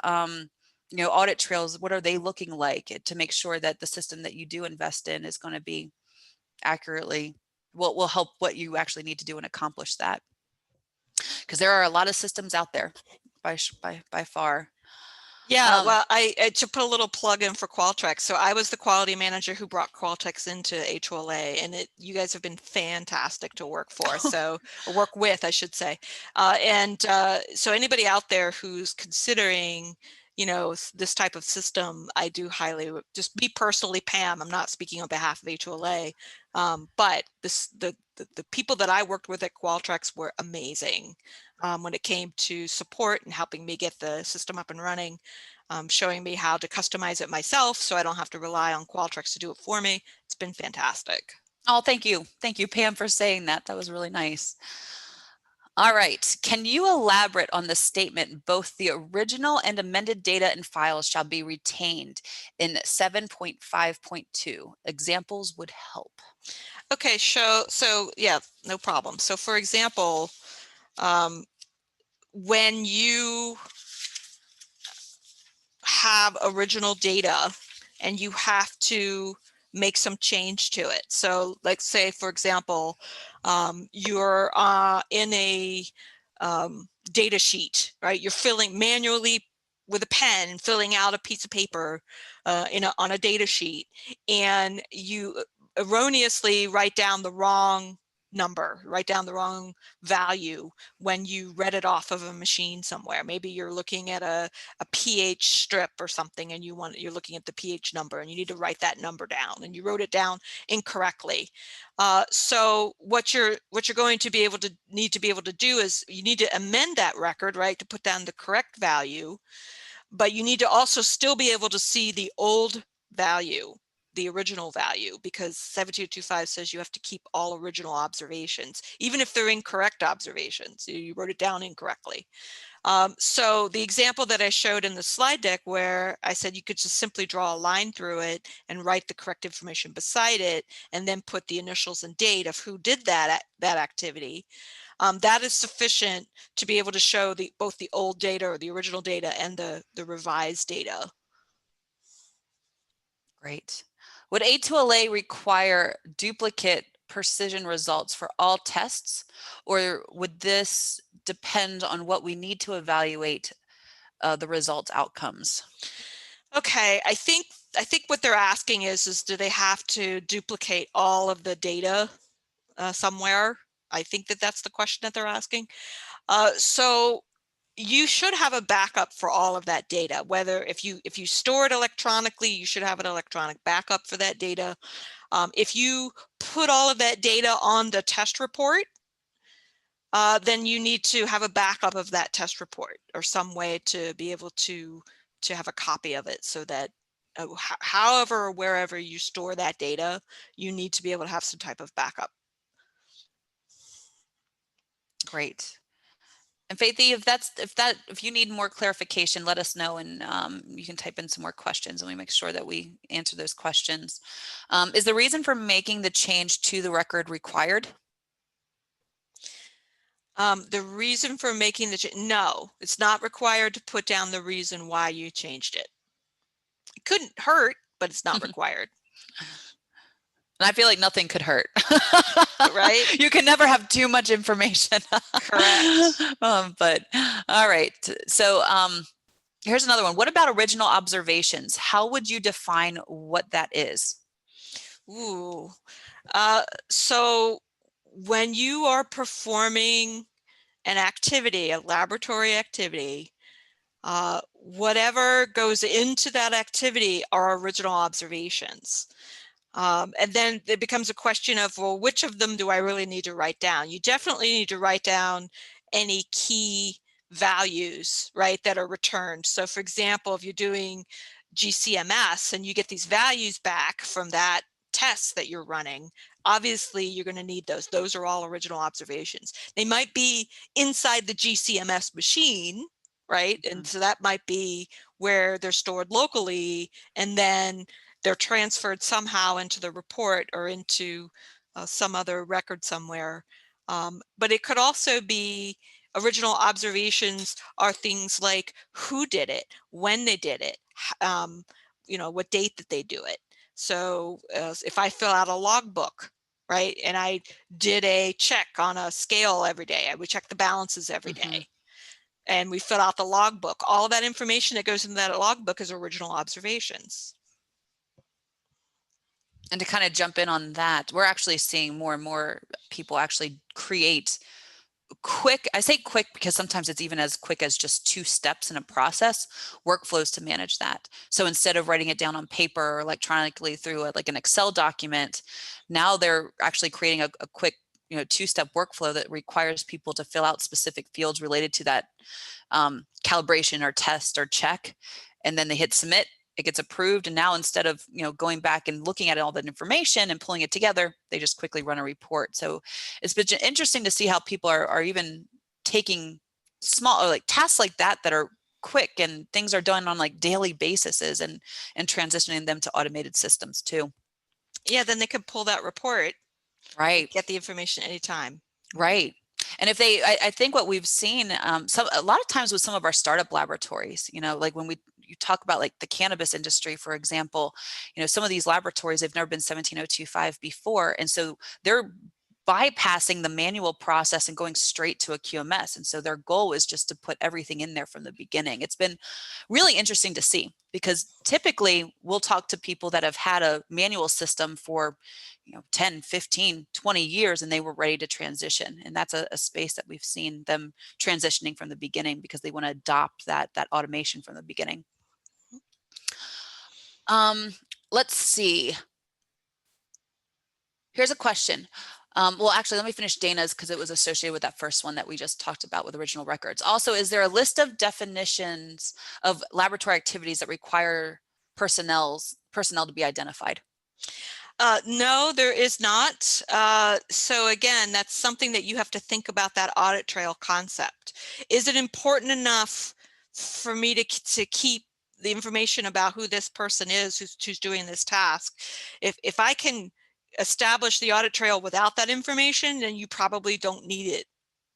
audit trails? What are they looking like to make sure that the system that you do invest in is going to be accurately, will help what you actually need to do and accomplish that. Because there are a lot of systems out there by far. Yeah, well, I to put a little plug in for Qualtrics. So I was the quality manager who brought Qualtrics into HOLA, and you guys have been fantastic to work for. So work with, I should say. So anybody out there who's considering, this type of system, I do highly, just me personally, Pam, I'm not speaking on behalf of HOLA, but the people that I worked with at Qualtrics were amazing when it came to support and helping me get the system up and running, showing me how to customize it myself so I don't have to rely on Qualtrics to do it for me. It's been fantastic. Oh, thank you. Thank you, Pam, for saying that. That was really nice. All right. Can you elaborate on the statement, both the original and amended data and files shall be retained in 7.5.2? Examples would help. Okay, so yeah, no problem. So for example, when you have original data and you have to make some change to it. So like say, for example, you're in a data sheet, right? You're filling manually with a pen, filling out a piece of paper on a data sheet, and you erroneously write down the wrong number, write down the wrong value when you read it off of a machine somewhere. Maybe you're looking at a pH strip or something, and you're looking at the pH number, and you need to write that number down, and you wrote it down incorrectly. So what you're going to be able to need to do is you need to amend that record, right, to put down the correct value, but you need to also still be able to see the old value, the original value, because 7225 says you have to keep all original observations, even if they're incorrect observations. You wrote it down incorrectly. So the example that I showed in the slide deck, where I said you could just simply draw a line through it and write the correct information beside it, and then put the initials and date of who did that activity, that is sufficient to be able to show both the old data, or the original data, and the revised data. Great. Would A2LA require duplicate precision results for all tests, or would this depend on what we need to evaluate the results outcomes? Okay, I think what they're asking is do they have to duplicate all of the data somewhere? I think that's the question that they're asking. So you should have a backup for all of that data. Whether if you store it electronically, you should have an electronic backup for that data. If you put all of that data on the test report, then you need to have a backup of that test report, or some way to be able to have a copy of it, so that however or wherever you store that data, you need to be able to have some type of backup. Great. And Faithy, if you need more clarification, let us know, and you can type in some more questions, and we make sure that we answer those questions. Is the reason for making the change to the record required? The reason for making the change, no, it's not required to put down the reason why you changed it. It couldn't hurt, but it's not required. And I feel like nothing could hurt. Right? You can never have too much information. Correct. But all right. So here's another one. What about original observations? How would you define what that is? Ooh. So when you are performing an activity, a laboratory activity, whatever goes into that activity are original observations. And then it becomes a question of, well, which of them do I really need to write down? You definitely need to write down any key values, right, that are returned. So for example, if you're doing GCMS and you get these values back from that test that you're running, obviously you're going to need those. Those are all original observations. They might be inside the GCMS machine, right? And so that might be where they're stored locally, and then they're transferred somehow into the report or into some other record somewhere. But it could also be original observations are things like who did it, when they did it, what date that they do it. So if I fill out a logbook, right, and I did a check on a scale every day, I would check the balances every day, and we fill out the logbook, all of that information that goes into that logbook is original observations. And to kind of jump in on that, we're actually seeing more and more people actually create quick, I say quick because sometimes it's even as quick as just 2 steps in a process, workflows to manage that. So instead of writing it down on paper or electronically through like an Excel document, now they're actually creating a quick 2-step workflow that requires people to fill out specific fields related to that calibration or test or check, and then they hit submit. It gets approved, and now instead of going back and looking at all that information and pulling it together, they just quickly run a report. So it's been interesting to see how people are even taking small or like tasks like that are quick and things are done on like daily bases and transitioning them to automated systems too. Yeah, then they could pull that report, Right. get the information anytime. Right. And if they, I think what we've seen, a lot of times with some of our startup laboratories, you know, like when you talk about like the cannabis industry, for example, you know, some of these laboratories, they've never been 17025 before. And so they're bypassing the manual process and going straight to a QMS. And so their goal is just to put everything in there from the beginning. It's been really interesting to see because typically we'll talk to people that have had a manual system for 10, 15, 20 years and they were ready to transition. And that's a space that we've seen them transitioning from the beginning because they want to adopt that automation from the beginning. Let's see. Here's a question. Well, actually, let me finish Dana's because it was associated with that first one that we just talked about with original records. Also, is there a list of definitions of laboratory activities that require personnel to be identified? No, there is not. So again, that's something that you have to think about, that audit trail concept. Is it important enough for me to keep the information about who this person is who's doing this task? If I can establish the audit trail without that information, then you probably don't need it,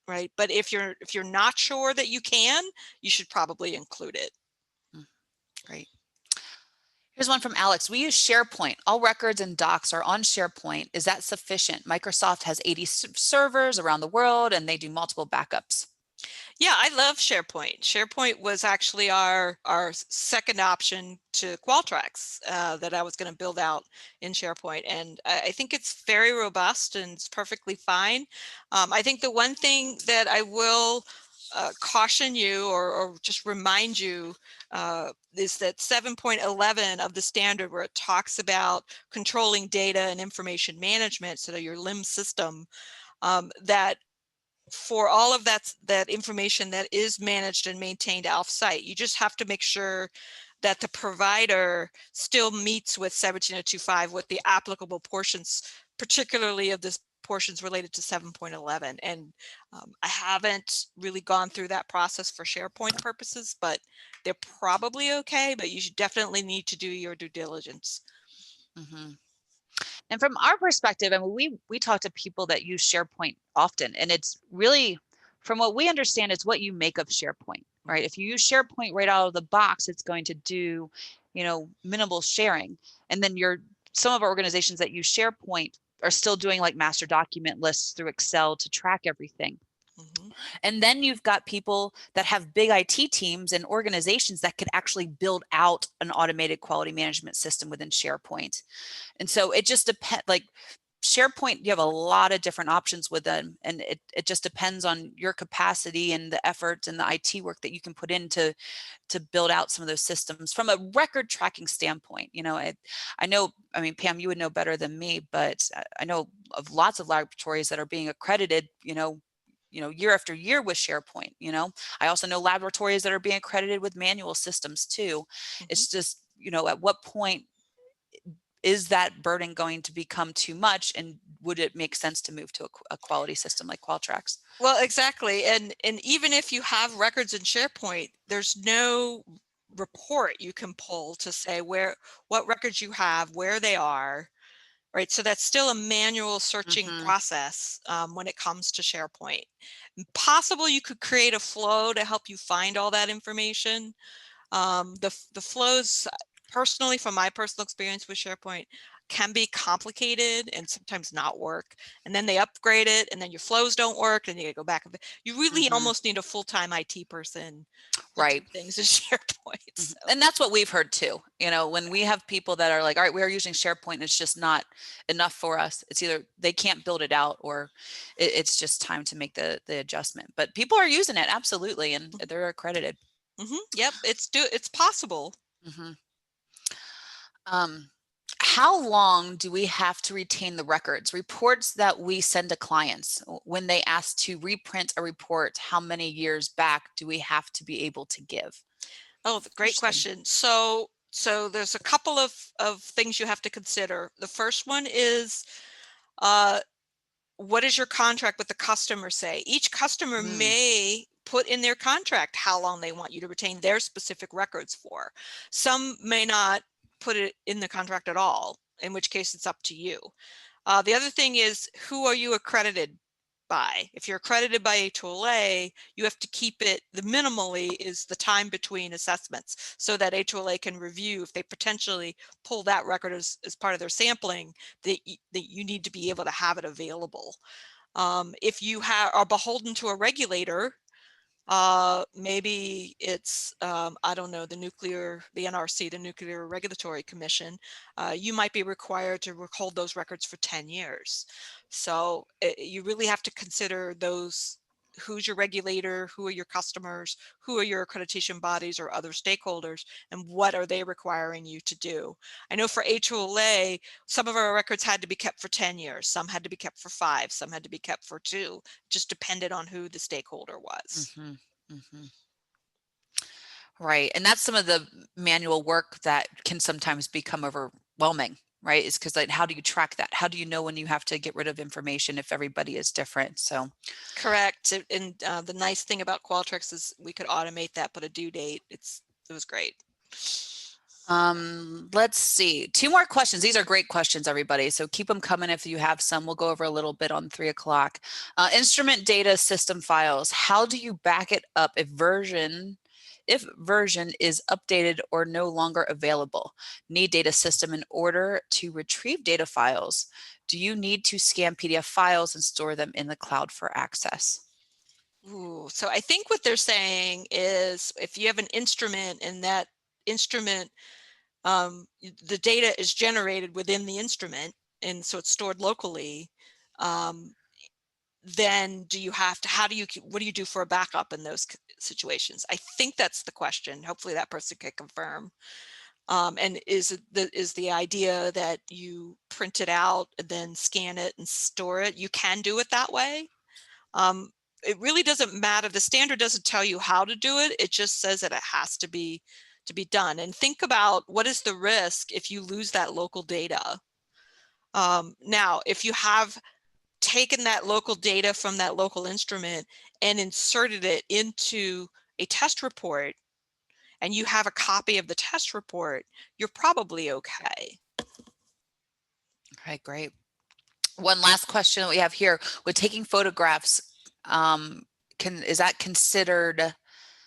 right? But if you're not sure that you can, you should probably include it. Great. Here's one from Alex. We use SharePoint. All records and docs are on SharePoint. Is that sufficient? Microsoft has 80 servers around the world and they do multiple backups. Yeah, I love SharePoint. SharePoint was actually our second option to Qualtrics that I was going to build out in SharePoint. And I think it's very robust and it's perfectly fine. I think the one thing that I will caution you or just remind you is that 7.11 of the standard, where it talks about controlling data and information management, so that your LIMS system, that for all of that information that is managed and maintained off-site, you just have to make sure that the provider still meets with 17025 with the applicable portions, particularly of this portions related to 7.11. And I haven't really gone through that process for SharePoint purposes, but they're probably okay, but you should definitely need to do your due diligence. Mm-hmm. And from our perspective, I mean, we talk to people that use SharePoint often, and it's really, from what we understand, it's what you make of SharePoint, right? If you use SharePoint right out of the box, it's going to do, minimal sharing. And then some of our organizations that use SharePoint are still doing like master document lists through Excel to track everything. Mm-hmm. And then you've got people that have big IT teams and organizations that could actually build out an automated quality management system within SharePoint. And so it just depends, like SharePoint, you have a lot of different options with them. And it just depends on your capacity and the effort and the IT work that you can put in to build out some of those systems from a record tracking standpoint. I know, I mean, Pam, you would know better than me, but I know of lots of laboratories that are being accredited, year after year with SharePoint. I also know laboratories that are being accredited with manual systems too. Mm-hmm. It's just, at what point is that burden going to become too much, and would it make sense to move to a quality system like Qualtrics? Well, exactly. And even if you have records in SharePoint, there's no report you can pull to say what records you have, where they are, right? So that's still a manual searching mm-hmm. process when it comes to SharePoint. Possible you could create a flow to help you find all that information. The flows, personally, from my personal experience with SharePoint, can be complicated and sometimes not work. And then they upgrade it and then your flows don't work and you gotta go back. You really mm-hmm. almost need a full-time IT person right things in SharePoint. Mm-hmm. So. And that's what we've heard too. When we have people that are like, all right, we are using SharePoint, it's just not enough for us. It's either they can't build it out or it's just time to make the adjustment. But people are using it, absolutely, and mm-hmm. they're accredited. Mm-hmm. Yep, it's possible. Mm-hmm. How long do we have to retain the reports that we send to clients? When they ask to reprint a report, how many years back do we have to be able to give? Oh, great question. So there's a couple of things you have to consider. The first one is what does your contract with the customer say? Each customer Mm, may put in their contract how long they want you to retain their specific records for. Some may not put it in the contract at all, in which case it's up to you. The other thing is, who are you accredited by? If you're accredited by HOLA, you have to keep it, the minimally is the time between assessments, so that HOLA can review if they potentially pull that record as part of their sampling, that you need to be able to have it available. If you are beholden to a regulator, maybe it's, I don't know, the NRC, the Nuclear Regulatory Commission, you might be required to hold those records for 10 years. So you really have to consider those. Who's your regulator? Who are your customers? Who are your accreditation bodies or other stakeholders? And what are they requiring you to do? I know for HOLA, some of our records had to be kept for 10 years. Some had to be kept for 5. Some had to be kept for 2. Just depended on who the stakeholder was. mhm, mhm. Right. And that's some of the manual work that can sometimes become overwhelming, right? Is because, like, how do you track that? How do you know when you have to get rid of information if everybody is different? So, Correct. And the nice thing about Qualtrics is we could automate that, put a due date. It was great. let's see. 2 more questions. These are great questions, everybody. So keep them coming if you have some. We'll go over a little bit on 3 o'clock. Instrument data system files. How do you back it up if version is updated or no longer available? Need data system in order to retrieve data files. Do you need to scan PDF files and store them in the cloud for access? Ooh, so I think what they're saying is, if you have an instrument and that instrument, the data is generated within the instrument, and so it's stored locally, then what do you do for a backup in those situations? I think that's the question. Hopefully that person can confirm. And is the idea that you print it out and then scan it and store it? You can do it that way. It really doesn't matter. The standard doesn't tell you how to do it. It just says that it has to be done. And think about, what is the risk if you lose that local data? Now, if you have taken that local data from that local instrument and inserted it into a test report, and you have a copy of the test report, you're probably okay. Okay, great. One last question that we have here. With taking photographs, is that considered,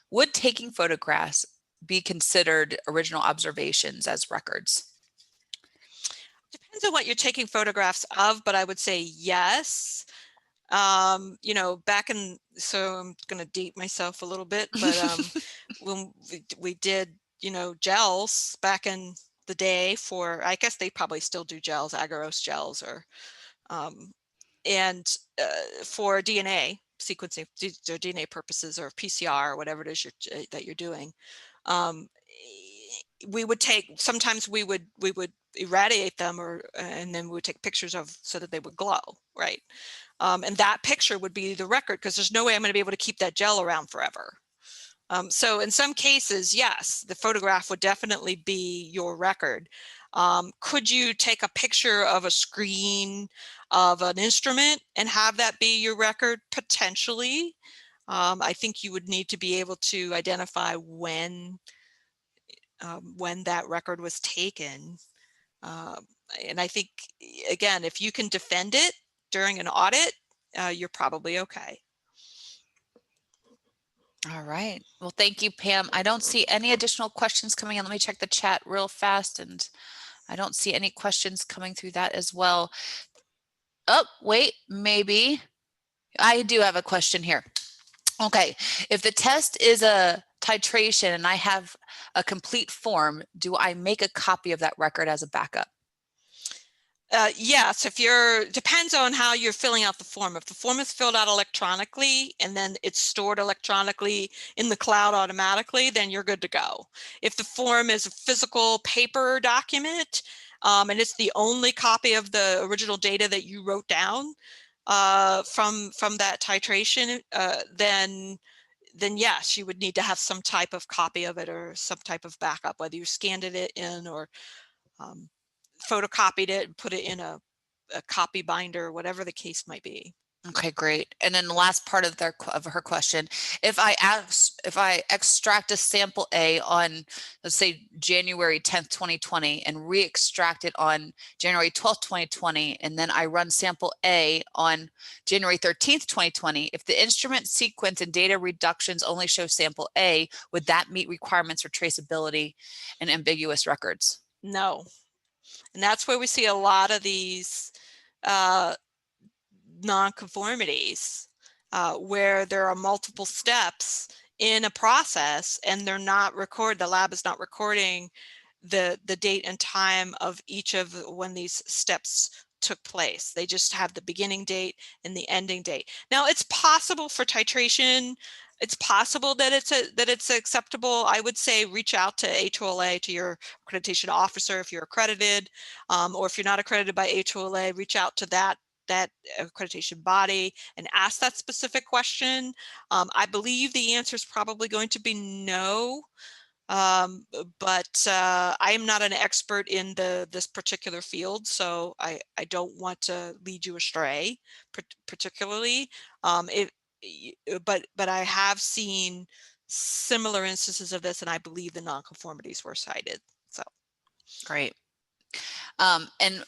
would taking photographs be considered original observations as records? Depends on what you're taking photographs of, but I would say yes. You know, so I'm going to date myself a little bit, but when we did, you know, gels back in the day for, I guess they probably still do gels, agarose gels, or and for DNA sequencing, or DNA purposes, or PCR, or whatever it is that you're doing. We would sometimes we would irradiate them, and then we would take pictures so that they would glow, right? And that picture would be the record, because there's no way I'm going to be able to keep that gel around forever. So in some cases, yes, the photograph would definitely be your record. Could you take a picture of a screen of an instrument and have that be your record? Potentially. I think you would need to be able to identify when that record was taken. And I think, again, if you can defend it during an audit, you're probably okay. All right. Well, thank you, Pam. I don't see any additional questions coming in. Let me check the chat real fast, and I don't see any questions coming through that as well. Oh, wait, maybe. I do have a question here. Okay, if the test is a titration and I have a complete form, do I make a copy of that record as a backup? Yes, depends on how you're filling out the form. If the form is filled out electronically and then it's stored electronically in the cloud automatically, then you're good to go. If the form is a physical paper document, and it's the only copy of the original data that you wrote down from that titration, then yes, you would need to have some type of copy of it, or some type of backup, whether you scanned it in, or photocopied it and put it in a a copy binder, whatever the case might be. Okay, great. And then the last part of her question, if I extract a sample A on, let's say, January 10th, 2020, and re-extract it on January 12th, 2020, and then I run sample A on January 13th, 2020, if the instrument sequence and data reductions only show sample A, would that meet requirements for traceability and ambiguous records? No. And that's where we see a lot of these non-conformities, where there are multiple steps in a process and they're not recorded, the lab is not recording the date and time of each of when these steps took place. They just have the beginning date and the ending date. Now it's possible for titration, it's possible that it's acceptable. I would say reach out to HOLA, to your accreditation officer if you're accredited, or if you're not accredited by HOLA, reach out to that accreditation body and ask that specific question. I believe the answer is probably going to be no, but I am not an expert in this particular field, so I don't want to lead you astray particularly. But I have seen similar instances of this, and I believe the non-conformities were cited. So great. And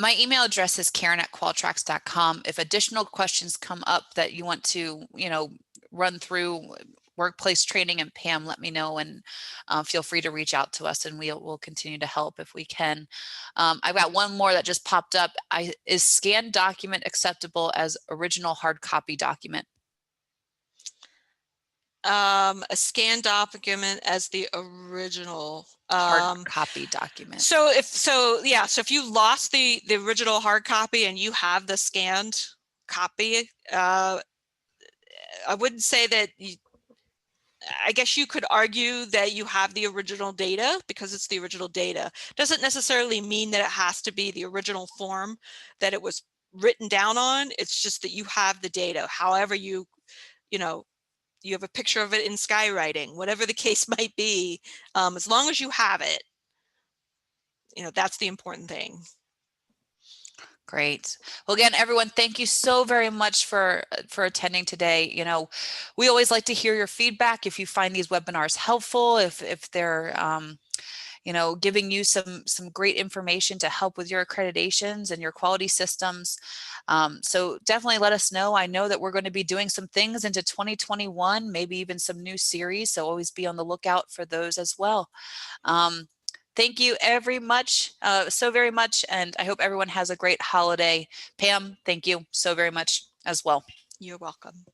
my email address is karen@qualtrics.com. If additional questions come up that you want to, run through workplace training and Pam, let me know, and feel free to reach out to us and we'll continue to help if we can. I've got one more that just popped up. Is scanned document acceptable as original hard copy document? A scanned document as the original hard copy document. So if you lost the original hard copy and you have the scanned copy, I wouldn't say that I guess you could argue that you have the original data because it's the original data. Doesn't necessarily mean that it has to be the original form that it was written down on. It's just that you have the data. However, you have a picture of it in skywriting, whatever the case might be, as long as you have it, that's the important thing. Great. Well, again, everyone, thank you so very much for attending today. We always like to hear your feedback. If you find these webinars helpful, if they're giving you some great information to help with your accreditations and your quality systems. So definitely let us know. I know that we're going to be doing some things into 2021, maybe even some new series. So always be on the lookout for those as well. Thank you so very much. And I hope everyone has a great holiday. Pam, thank you so very much as well. You're welcome.